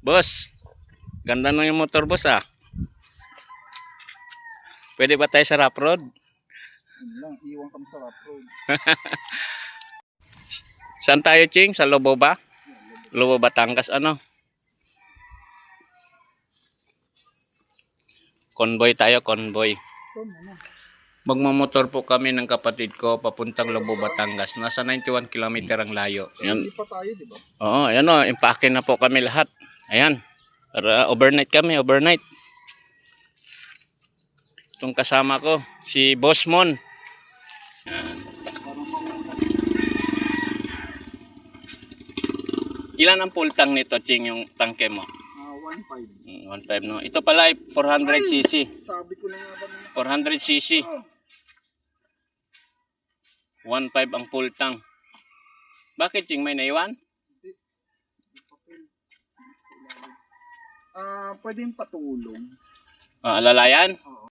Boss, ganda ng yung motor boss ah. Pwede ba tayo sa rough road? Yun lang, iwan kami sa rough road. Saan tayo, Ching? Sa Lobo ba? Lobo, Batangas, ano? Convoy tayo, convoy. Magmamotor po kami ng kapatid ko papuntang Lobo, Batangas. Nasa 91 km ang layo. Ayan. Hindi pa tayo, di ba? Oo, ayan o. Impake na po kami lahat. Ayan. Para overnight kami, overnight. Itong kasama ko, si Boss Mon. Ayan. Ilan ang full tank nito, Ching, yung tangke mo? 1.5. 1.5 no. Ito pala ay 400cc. Sabi ko na nga ba na. 400cc. 1.5 ang full tank. Bakit, Ching, may naiwan? Pwedeng patulong. Alalayan?